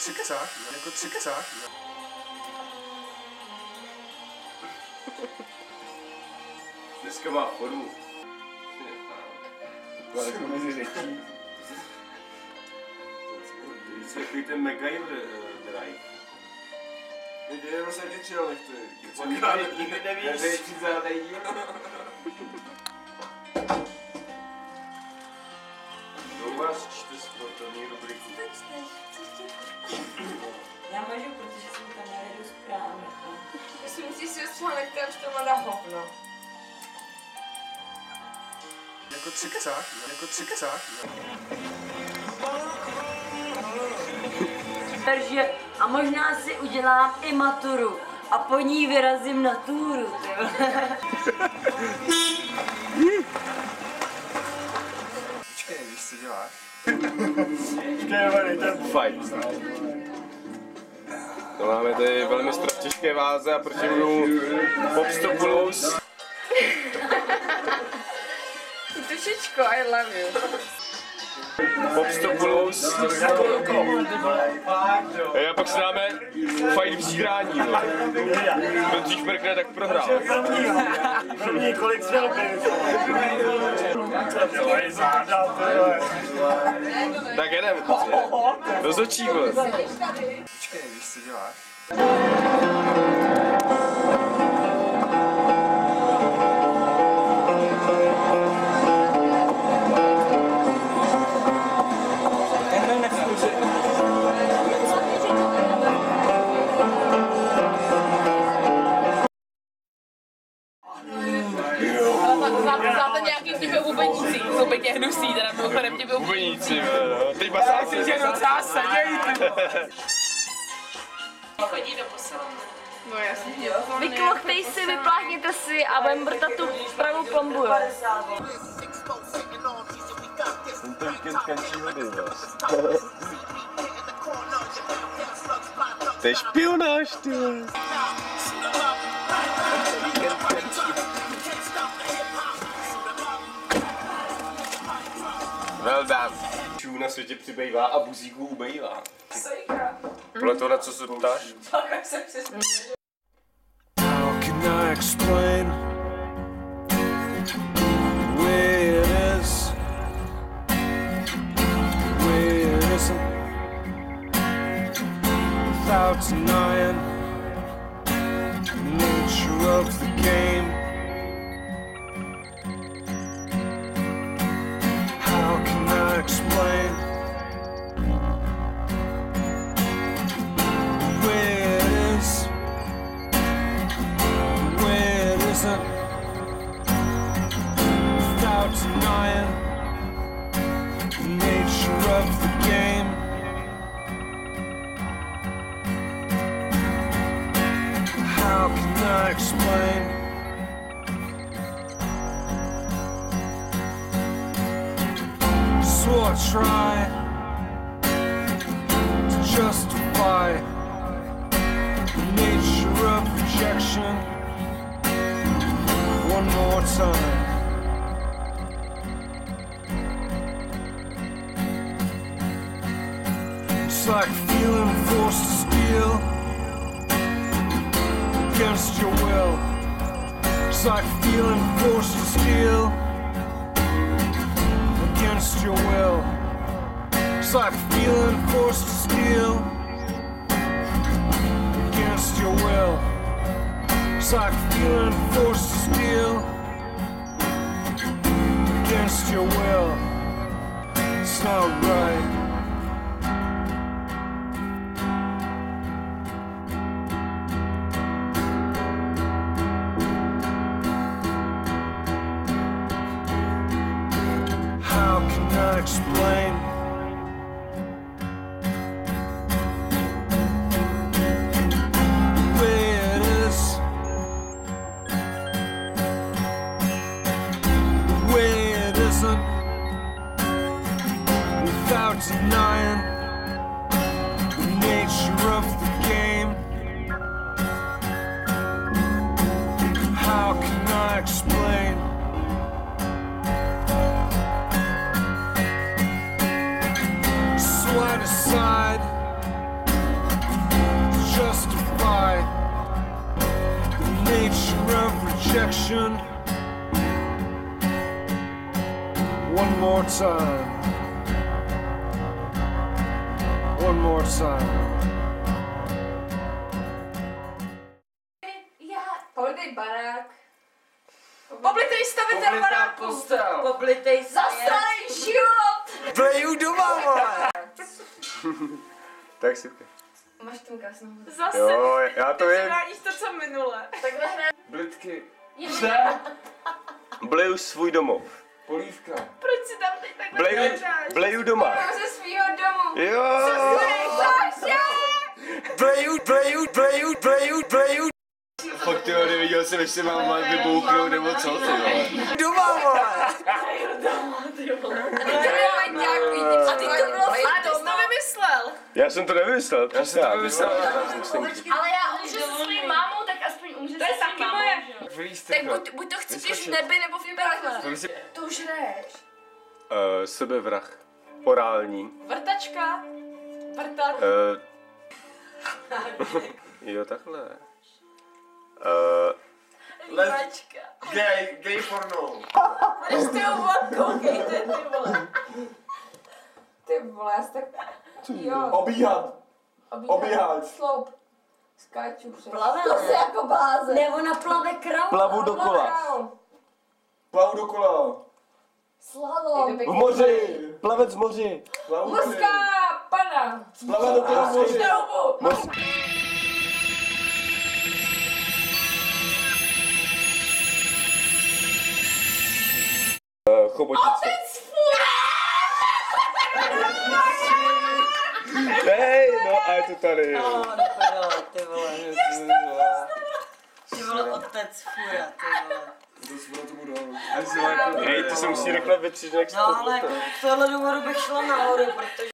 cikcák, jako cikcák. Dneska má formu. Jako mezi řečí. Víc takový ten MacGyver drive. Jde jenom se tě čil nechty. Nikdy nevíš. Největší zádej díl. Do vás čte sportovní rubriku. Já můžu, protože jsem tam nevedu správně. Myslím si článek, tam to má na hovno. Jako cikcák, jako cikcák. Takže a možná si udělám i maturu a po ní vyrazím na túru. Počkej, víš, co děláš? Počkej, ten Fajn. To máme tady velmi v těžké váze a proti mnou Popstopoulos. Tušičko, I love you. Popstopoulos. A pak si dáme fajn vzírání. Kdo dřív mrkne, tak prohrál. první kolik svěl dělají záda, tohle. Tak jedem. Rozhodčí, vole. Počkej, víš, co děláš? Znáte nějaký vtipy bubenící, jsou pěkně hnusí, teda mimochodem vtipy Bubeníci, no. Teď basáci. že docela sadějí. Chodí do posilovny. No jasně. Vyklochtej si, vypláchněte si a budeme brtat tu pravou plombu, jo. Tento víkend skončí hody, no. To je špionáž, ty. Well done. Čů na světě přibývá a buzíků ubejvá. Podle toho, na co se ptáš? How can I explain the way it is, the way it isn't, without denying the nature of the game? How can I explain the way it is, the way it isn't, without denying the nature of the game? How can I explain so I try to justify the nature of rejection one more time. It's like feeling forced to steal against your will. It's like feeling forced to steal against your will. It's like feeling forced to steal against your will. It's like feeling forced to steal against your will. It's not right. How can I explain the way it is, the way it isn't, without denying the nature of the game? How can I explain so I decide protection. One more time. One more time. Pohlídej barák. Poblitej stavitel baráku. Poblitej se. Zastalej život. Bleju doma, vole! Tak super. Máš tu krásnou hudu. Zase. Jo, já to vím. Vrátíš to, co minule. Takhle hraje. Blitky. Bleju svůj domov. Polívka. Proč si tam teď takhle hledáš? Bleju doma. Ze svýho domu. Jo. Bleju Fakt ty neviděl jsem, jestli mám mal vybouchnout nebo co ty vole. doma, vole! A ty to bylo Ale ty jsi to vymyslel. Já jsem to nevymyslel. Já jsem to vymyslel. Ale já umřu se svojí mámou, tak aspoň umřu se To je svým taky mámou. moje. Tak buď to chceš v nebi nebo v pekle. To už hraješ. Sebevrah. Orální. Vrtačka. Vrtat. Jo, takhle. Líbačka. Gay porno. Ještě ho koukejte, ty vole. Ty vole, já tak... Jo. Obíhat. Obíhat. Sloup. Skáču přes. Plave, To se jako blázen. ne, ona plave krav. Plavu dokola. Plavu dokola. Slalom. V moři! Plavec v moři! Plavu Morská pana. Plava dokola v moři. Štroubu. Chobotice. Hej, no a je to tady. No, ty vole. Ty vole, otec fura, ty vole. Hej, to se musí rychle vytřít, jak No ale jako v tohle důvodu bych šla nahoru, protože